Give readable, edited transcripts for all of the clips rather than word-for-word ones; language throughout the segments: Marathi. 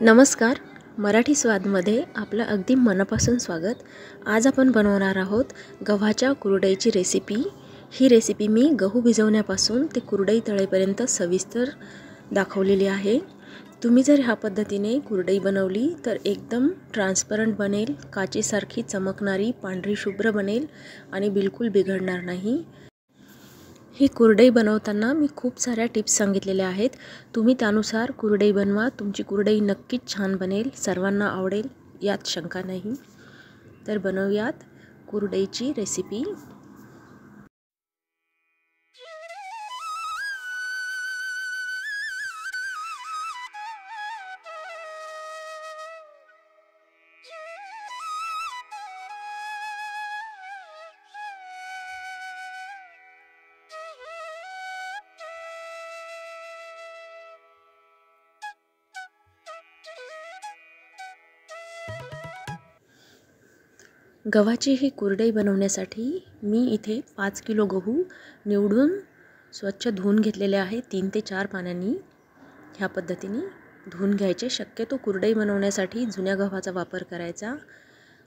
नमस्कार. मराठी स्वादमध्ये आपलं अगदी मनापासून स्वागत. आज आपण बनवणार आहोत गव्हाच्या कुरडईची रेसिपी. ही रेसिपी मी गहू भिजवण्यापासून ते कुरडई तळेपर्यंत सविस्तर दाखवलेली आहे. तुम्ही जर ह्या पद्धतीने कुरडई बनवली तर एकदम ट्रान्सपरंट बनेल, काचेसारखी चमकणारी पांढरी शुभ्र बनेल आणि बिलकुल बिघडणार नाही. ही कुरडई बनवताना मी खूप साऱ्या टिप्स सांगितलेल्या आहेत. तुम्ही त्यानुसार कुरडई बनवा. तुमची कुरडई नक्कीच छान बनेल, सर्वांना आवडेल, यात शंका नाही. तर बनवूयात कुरडईची रेसिपी. गव्हाची ही कुरडई बनवण्यासाठी मी इथे 5 किलो गहू निवडून स्वच्छ धुवून घेतलेले आहे. 3 ते 4 पाण्याने ह्या पद्धतीने धुवून घ्यायचे. शक्यतो कुरडई बनवण्यासाठी जुन्या गव्हाचा वापर करायचा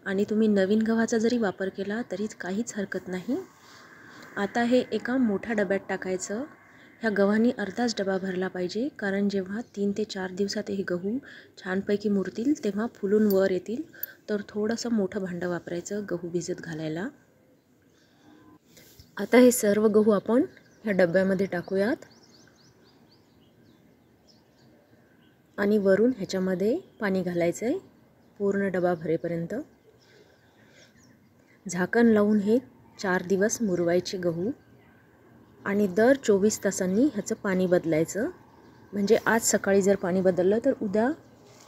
आणि तुम्ही नवीन गव्हाचा जरी वापर केला तरी काहीच हरकत नाही. आता हे एका मोठ्या डब्यात टाकायचं. ह्या गव्हानी अर्धाच डबा भरला पाहिजे, कारण जेव्हा 3 ते 4 दिवसात हे गहू छानपैकी मुरतील तेव्हा फुलून वर येतील. तर थोडंसं मोठं भांडं वापरायचं गहू भिजत घालायला. आता हे सर्व गहू आपण ह्या डब्यामध्ये टाकूयात आणि वरून ह्याच्यामध्ये पाणी घालायचं आहे पूर्ण डबा भरेपर्यंत. झाकण लावून हे 4 दिवस मुरवायचे गहू आणि दर 24 तासांनी ह्याचं पाणी बदलायचं. म्हणजे आज सकाळी जर पाणी बदललं तर उद्या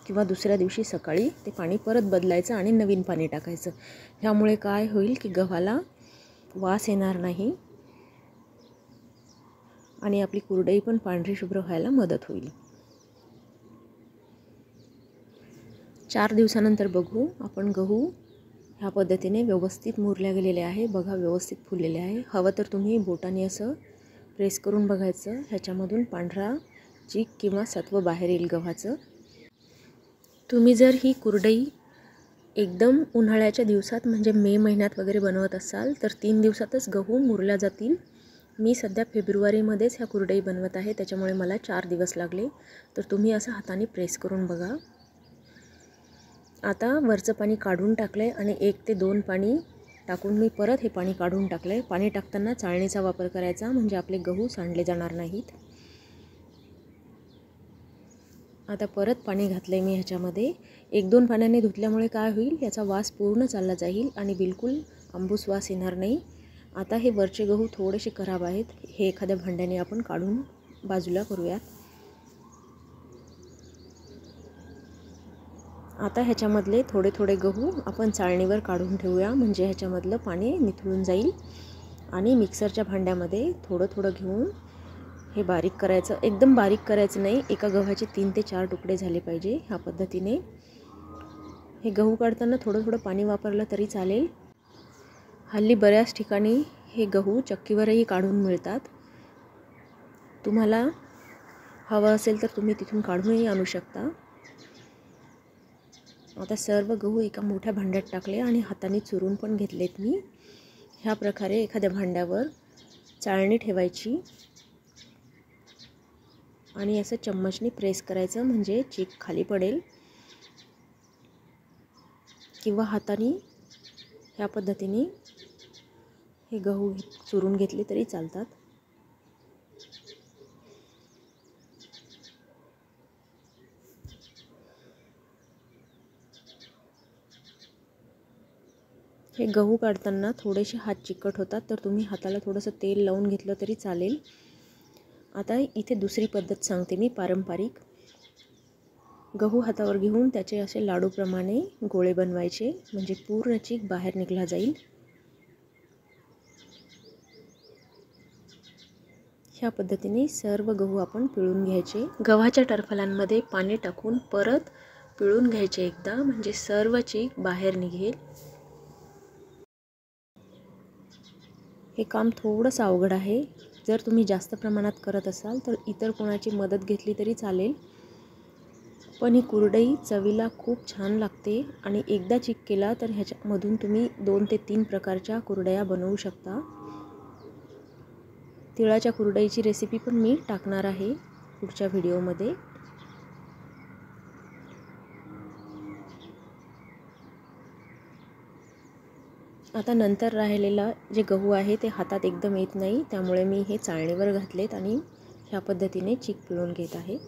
किंवा दुसऱ्या दिवशी सकाळी ते पाणी परत बदलायचं आणि नवीन पाणी टाकायचं. ह्यामुळे काय होईल की गव्हाला वास येणार नाही आणि आपली कुरडई पण पांढरी शुभ्र व्हायला मदत होईल. 4 दिवसानंतर बघू आपण गहू ह्या पद्धतीने व्यवस्थित मुरल्या गेलेले आहे. बघा व्यवस्थित फुललेले आहे. हवं तर तुम्ही बोटाने असं प्रेस करून बघायचं, ह्याच्यामधून पांढरा चीक किंवा सत्व बाहेर येईल गव्हाचं. तुम्ही जर ही कुरडई एकदम उन्हाळ्याच्या दिवसात म्हणजे मे महिन्यात वगैरे बनवत असाल तर 3 दिवसातच गहू मुरल्या जातील. मी सध्या फेब्रुवारीमध्येच ह्या कुरडई बनवत आहे, त्याच्यामुळे मला 4 दिवस लागले. तर तुम्ही असं हाताने प्रेस करून बघा. आता वरचं पाणी काढून टाकलं आहे आणि 1 ते 2 पाणी टाकून मी परत हे पाणी काढून टाकलं आहे. पाणी टाकताना चाळणीचा वापर करायचा, म्हणजे आपले गहू सांडले जाणार नाहीत. आता परत पाणी घातलं आहे मी ह्याच्यामध्ये. 1-2 पाण्याने धुतल्यामुळे काय होईल, याचा वास पूर्ण चालला जाईल आणि बिलकुल आंबूस वास येणार नाही. आता हे वरचे गहू थोडेसे खराब आहेत, हे एखाद्या भांड्याने आपण काढून बाजूला करूयात. आता ह्याच्यामधले थोडे थोडे गहू आपण चाळणीवर काढून ठेवूया, म्हणजे ह्याच्यामधलं पाणी निथळून जाईल. आणि मिक्सरच्या भांड्यामध्ये थोडं थोडं घेऊन हे बारीक करायचं. एकदम बारीक करायचं नाही, एका गव्हाचे 3 ते 4 तुकडे झाले पाहिजे. ह्या पद्धतीने हे गहू काढताना थोडं थोडं पाणी वापरलं तरी चालेल. हल्ली बऱ्याच ठिकाणी हे गहू चक्कीवरही काढून मिळतात. तुम्हाला हवं असेल तर तुम्ही तिथून काढूनही आणू शकता. आता सर्व गहू एका मोठ्या भांड्यात टाकले आणि हाताने चुरून पण घेतलेत मी. ह्या प्रकारे एखाद्या भांड्यावर चाळणी ठेवायची आणि असं चम्मचने प्रेस करायचं, म्हणजे चीक खाली पडेल. किंवा हाताने ह्या पद्धतीने हे गहू चुरून घेतले तरी चालतात. हे गहू काढताना थोडेसे हात चिकट होतात, तर तुम्ही हाताला थोडंसं तेल लावून घेतलं तरी चालेल. आता इथे दुसरी पद्धत सांगते मी, पारंपरिक. गहू हातावर घेऊन त्याचे असे लाडूप्रमाणे गोळे बनवायचे, म्हणजे पूर्ण चीक बाहेर निघला जाईल. ह्या पद्धतीने सर्व गहू आपण पिळून घ्यायचे. गव्हाच्या टरफलांमध्ये पाणी टाकून परत पिळून घ्यायचे एकदा, म्हणजे सर्व चीक बाहेर निघेल. हे काम थोडंसं अवघड आहे. जर तुम्ही जास्त प्रमाणात करत असाल तर इतर कोणाची मदत घेतली तरी चालेल. पण ही कुरडई चवीला खूप छान लागते आणि एकदा चीक केला तर ह्याच्यामधून तुम्ही 2 ते 3 प्रकारच्या कुरडया बनवू शकता. तिळाच्या कुरडईची रेसिपी पण मी टाकणार आहे पुढच्या व्हिडिओमध्ये. आता नंतर राहिलेला जे गहू आहे ते हातात एकदम येत नाही, त्यामुळे मी हे चाळणीवर घातलेत आणि ह्या पद्धतीने चीक पिळून घेत आहे.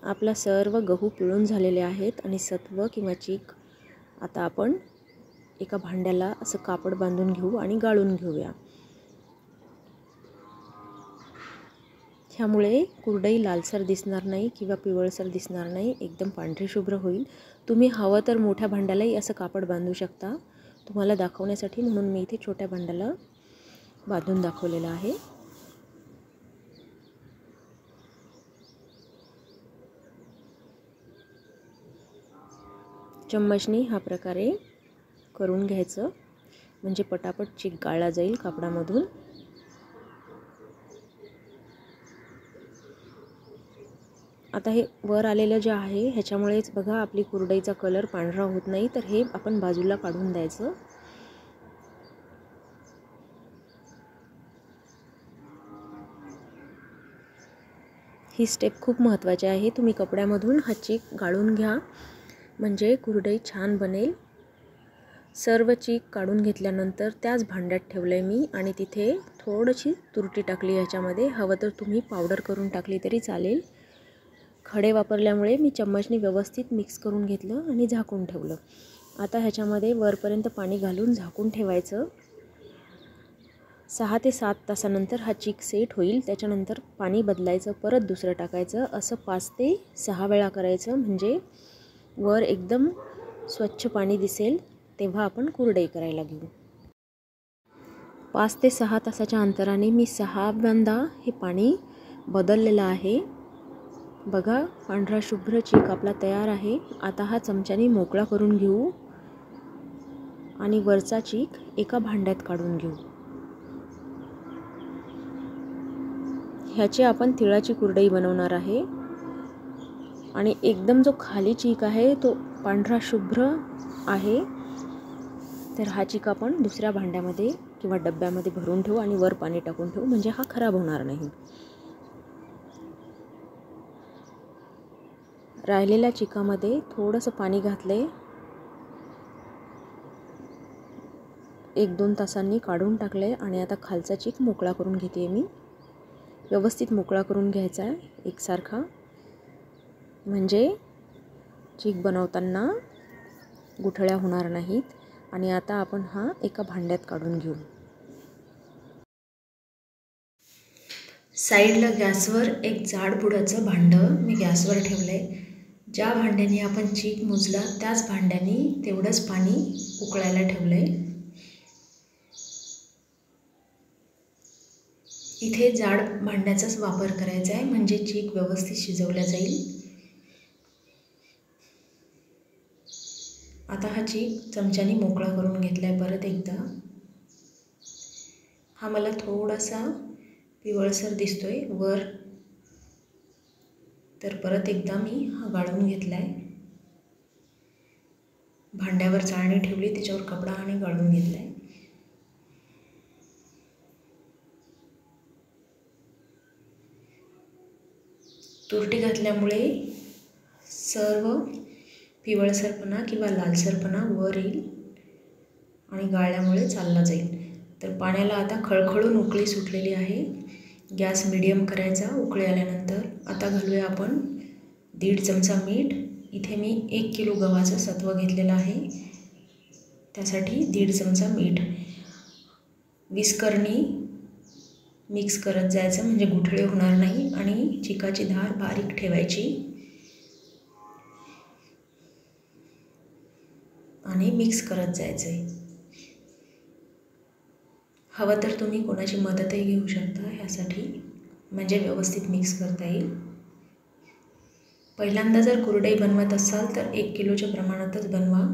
आपला सर्व गहू पिळून झालेले आहेत आणि सत्व किंवा चीक आता आपण एका भांड्याला असं कापड बांधून घेऊ आणि गाळून घेऊया. ह्यामुळे कुरडई लालसर दिसणार नाही किंवा पिवळसर दिसणार नाही, एकदम पांढरी शुभ्र होईल. तुम्ही हवं तर मोठ्या भांड्यालाही असं कापड बांधू शकता. तुम्हाला दाखवण्यासाठी म्हणून मी इथे छोट्या भांड्याला बांधून दाखवलेलं आहे. चम्मचनी हा प्रकारे करून घ्यायचं म्हणजे पटापट चीक गाळला जाईल कापडामधून. आता हे वर आलेलं जे आहे ह्याच्यामुळेच बघा आपली कुरडईचा कलर पांढरा होत नाही, तर हे आपण बाजूला काढून द्यायचं. ही स्टेप खूप महत्त्वाची आहे. तुम्ही कपड्यामधून हा चीक गाळून घ्या म्हणजे कुरडई छान बनेल. सर्व चीक काढून घेतल्यानंतर त्याच भांड्यात ठेवले मी आणि तिथे थोडीशी तुरटी टाकली ह्याच्यामध्ये. हवं तर तुम्ही पावडर करून टाकली तरी चालेल. खडे वापरल्यामुळे मी चम्मचने व्यवस्थित मिक्स करून घेतलं आणि झाकून ठेवलं. आता ह्याच्यामध्ये वरपर्यंत पाणी घालून झाकून ठेवायचं. 6 ते 7 तासानंतर हा चीक सेट होईल. त्याच्यानंतर पाणी बदलायचं, परत दुसरं टाकायचं. असं 5 ते 6 वेळा करायचं म्हणजे वर एकदम स्वच्छ पाणी दिसेल. तेव्हा आपण कुरडई करायला घेऊ. 5 ते 6 तासाच्या अंतराने मी 6व्यांदा हे पाणी बदललेलं आहे. बघा पांढरा शुभ्र चीक आपला तयार आहे. आता हा चमच्याने मोकळा करून घेऊ आणि वरचा चीक एका भांड्यात काढून घेऊ. ह्याची आपण तिळाची कुरडई बनवणार आहे आणि एकदम जो खाली चीक आहे तो पांढरा शुभ्र आहे. तर हा चीक आपण दुसऱ्या भांड्यामध्ये किंवा डब्यामध्ये भरून ठेवू आणि वर पाणी टाकून ठेवू म्हणजे हा खराब होणार नाही. राहिलेल्या चिकामध्ये थोडंसं पाणी घातले. 1-2 तासांनी काढून टाकले आणि आता खालचा चीक मोकळा करून घेते मी. व्यवस्थित मोकळा करून घ्यायचा आहे एकसारखा म्हणजे चीक बनवताना गुठळ्या होणार नाहीत. आणि आता आपण हा एका भांड्यात काढून घेऊ. साईडला गॅसवर एक जाड बुडाचं भांडं मी गॅसवर ठेवलं आहे. ज्या भांड्याने आपण चीक मोजला त्याच भांड्याने तेवढंच पाणी उकळायला ठेवलं आहे. इथे जाड भांड्याचाच वापर करायचा आहे म्हणजे चीक व्यवस्थित शिजवला जाईल. आता हा चीक चमच्याने मोकळा करून घेतला आहे परत एकदा. हा मला थोडासा पिवळसर दिसतोय वर, तर परत एकदा मी हा गाळून घेतला आहे. भांड्यावर चाळणी ठेवली, त्याच्यावर कपडा आणि गाळून घेतला आहे. तुरटी घातल्यामुळे सर्व पिवळसरपणा किंवा लालसरपणा वर येईल आणि गाळल्यामुळे चालला जाईल. तर पाण्याला आता खळखळून उकळी सुटलेली आहे. गॅस मीडियम करायचा उकळी आल्यानंतर. आता घालूया आपण 1.5 चमचा मीठ. इथे मी 1 किलो गव्हाचं सत्व घेतलेलं आहे, त्यासाठी 1.5 चमचा मीठ. विस्करनी मिक्स करत जायचं म्हणजे गुठळे होणार नाही आणि चिकाची धार बारीक ठेवायची आणि मिक्स करत जायचं आहे. हवं तर तुम्ही कोणाची मदतही घेऊ शकता ह्यासाठी म्हणजे व्यवस्थित मिक्स करता येईल. पहिल्यांदा जर कुरडई बनवत असाल तर 1 किलोच्या प्रमाणातच बनवा.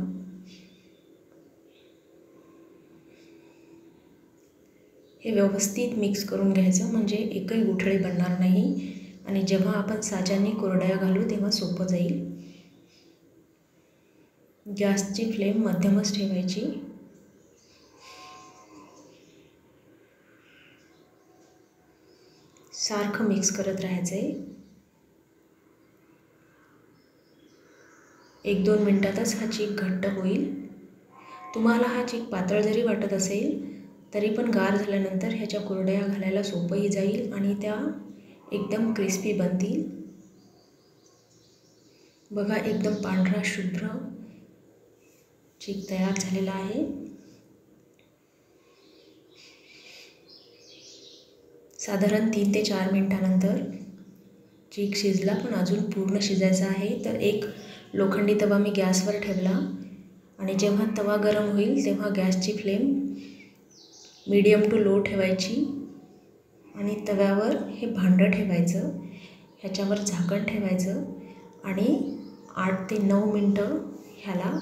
हे व्यवस्थित मिक्स करून घ्यायचं, म्हणजे एकही गुठळी बनणार नाही आणि जेव्हा आपण साच्याने कुरडया घालू तेव्हा सोपं जाईल. गॅसची फ्लेम मध्यमच ठेवायची. सारखं मिक्स करत राहायचं आहे. 1-2 मिनिटातच हा चीक घट्ट होईल. तुम्हाला हा चीक पातळ जरी वाटत असेल तरी पण गार झाल्यानंतर ह्याच्या कुरडया घालायला सोपंही जाईल आणि त्या एकदम क्रिस्पी बनतील. बघा, एकदम पांढरा शुभ्र चीक तयार झालेला आहे. साधारण 3 ते 4 मिनिटानंतर चीक शिजला, पण अजून पूर्ण शिजायचा आहे. तर एक लोखंडी तवा मी गॅसवर ठेवला आणि जेव्हा तवा गरम होईल तेव्हा गॅसची फ्लेम मीडियम टू लो ठेवायची आणि तव्यावर हे भांडं ठेवायचं. ह्याच्यावर झाकण ठेवायचं आणि 8 ते 9 मिनटं ह्याला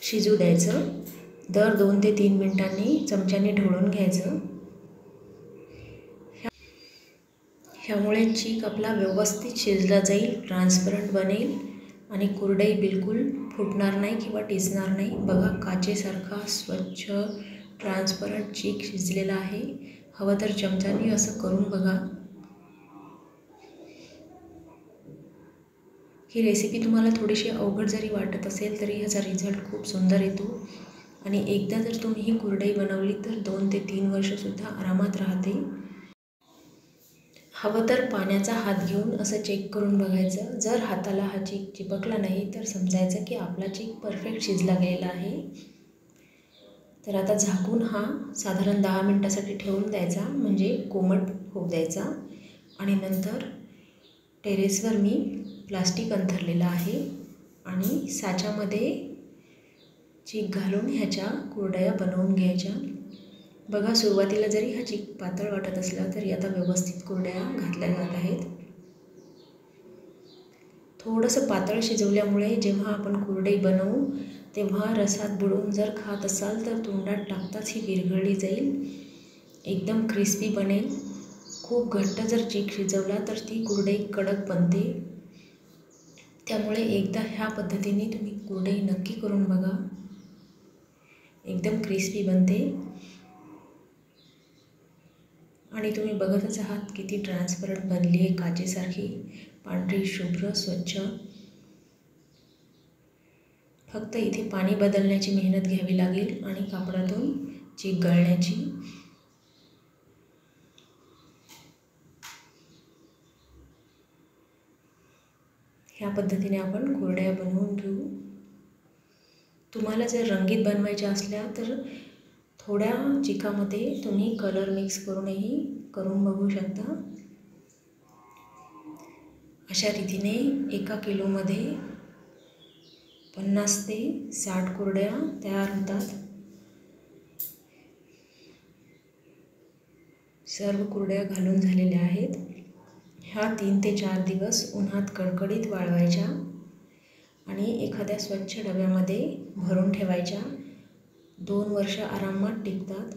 शिजू द्यायचं. दर 2 ते 3 मिनिटांनी चमच्याने ढवळून घ्यायचं. ह्यामुळे चीक आपला व्यवस्थित शिजला जाईल, ट्रान्सपरंट बनेल आणि कुरडई बिलकुल फुटणार नाही किंवा टिचणार नाही. बघा, काचेसारखा स्वच्छ ट्रान्सपरंट चीक शिजलेला आहे. हवं तर चमच्याने असं करून बघा. ही रेसिपी तुम्हाला थोडीशी अवघड जरी वाटत असेल तरी ह्याचा रिझल्ट खूप सुंदर येतो आणि एकदा जर तुम्ही ही कुरडई बनवली तर 2 ते 3 वर्षसुद्धा आरामात राहते. हवं तर पाण्याचा हात घेऊन असं चेक करून बघायचं. जर हाताला हा चीक चिपकला नाही तर समजायचं की आपला चीक परफेक्ट शिजला गेलेला आहे. तर आता झाकून हा साधारण 10 मिनिटासाठी ठेवून द्यायचा, म्हणजे कोमट होऊ द्यायचा. आणि नंतर टेरेसवर मी प्लास्टिक अंथरलेलं आहे आणि साच्यामध्ये चीक घालून ह्याच्या कुरडया बनवून घ्यायच्या. बघा, सुरुवातीला जरी हा चीक पातळ वाटत असला तरी आता व्यवस्थित कुरडया घातल्या जात आहेत. थोडंसं पातळ शिजवल्यामुळे जेव्हा आपण कुरडई बनवू तेव्हा रसात बुडवून जर खात असाल तर तोंडात टाकताच ही विरघळली जाईल. एकदम क्रिस्पी बनेल. खूप घट्ट जर चीक शिजवला तर ती कुरडई कडक बनते. त्यामुळे एकदा ह्या पद्धतीने तुम्ही कुरडई नक्की करून बघा. एकदम क्रिस्पी बनते आणि तुम्ही बघतच आहात किती ट्रान्सपरंट बनली आहे, काचेसारखी पांढरी शुभ्र स्वच्छ. फक्त इथे पाणी बदलण्याची मेहनत घ्यावी लागेल आणि कापडातून चीक गळण्याची. ह्या पद्धतीने आपण कुरडया बनवून घेऊ. तुम्हाला जर रंगीत बनवायच्या असल्या तर थोड्या चिकामध्ये तुम्ही कलर मिक्स करूनही करून बघू शकता. अशा रीतीने 1 किलोमध्ये 50 ते 60 कुरडया तयार होतात. सर्व कुरडया घालून झालेल्या आहेत. ह्या 3 ते 4 दिवस उन्हात कडकडीत वाळवायच्या आणि एखाद्या स्वच्छ डब्यामध्ये भरून ठेवायच्या. 2 वर्ष आरामात टिकतात.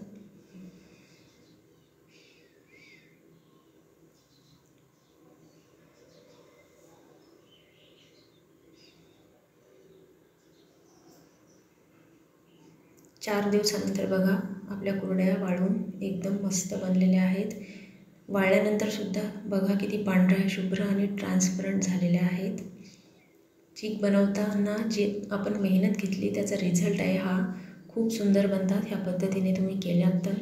चार दिवसानंतर बघा, आपल्या कुरडया वाळून एकदम मस्त बनलेल्या आहेत. वाळल्यानंतरसुद्धा बघा किती पांढऱ्या शुभ्र आणि ट्रान्सपरंट झालेल्या आहेत. चीक बनवताना जे आपण मेहनत घेतली त्याचा रिझल्ट आहे हा. खूप सुंदर बनतात ह्या पद्धतीने तुम्ही केल्यात तर.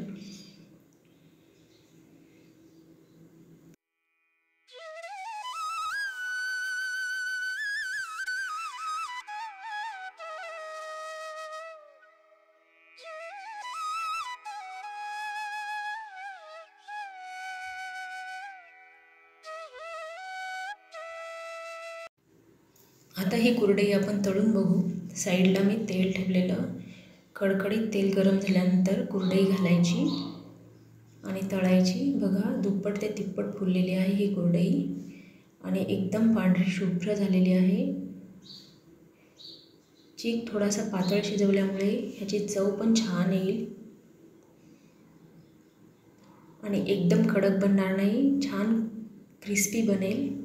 आता ही कुरडई आपण तळून बघू. साईडला मी तेल ठेवलेलं. कडकडीत तेल गरम झाल्यानंतर कुरडई घालायची आणि तळायची. बघा, दुप्पट ते तिप्पट फुललेली आहे ही कुरडई आणि एकदम पांढरी शुभ्र झालेली आहे. चीक थोडासा पातळ शिजवल्यामुळे ह्याची चव पण छान येईल. आणि एकदम कडक बनणार नाही, छान क्रिस्पी बनेल।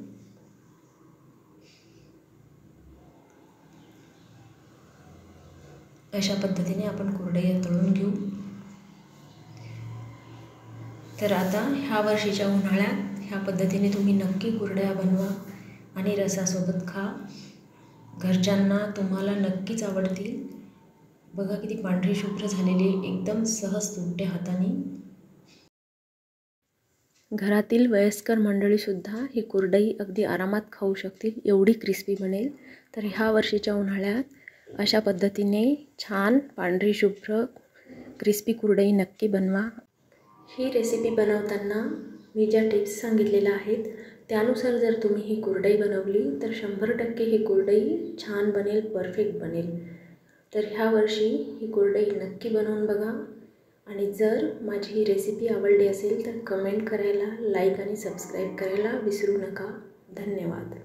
अशा पद्धतीने आपण कुरडया तळून घेऊ। तर आता ह्या वर्षीच्या उन्हाळ्यात ह्या पद्धतीने तुम्ही नक्की कुरडया बनवा आणि रसासोबत खा। घरच्यांना तुम्हाला नक्कीच आवडतील। बघा किती पांढरी शुभ्र झालेली, एकदम सहज तुटते हाताने। घरातील वयस्कर मंडळीसुद्धा ही कुरडई अगदी आरामात खाऊ शकतील, एवढी क्रिस्पी बनेल। तर ह्या वर्षीच्या उन्हाळ्यात अशा पद्धतीने छान पांढरी शुभ्र क्रिस्पी कुरडई नक्की बनवा। ही रेसिपी बनवताना मी ज्या टिप्स सांगितलेल्या आहेत त्यानुसार जर तुम्ही ही कुरडई बनवली तर 100% ही कुरडई छान बनेल, परफेक्ट बनेल। तर ह्या वर्षी ही कुरडई नक्की बनवून बघा आणि जर माझी ही रेसिपी आवडली असेल तर कमेंट करायला, लाईक आणि सबस्क्राईब करायला विसरू नका। धन्यवाद।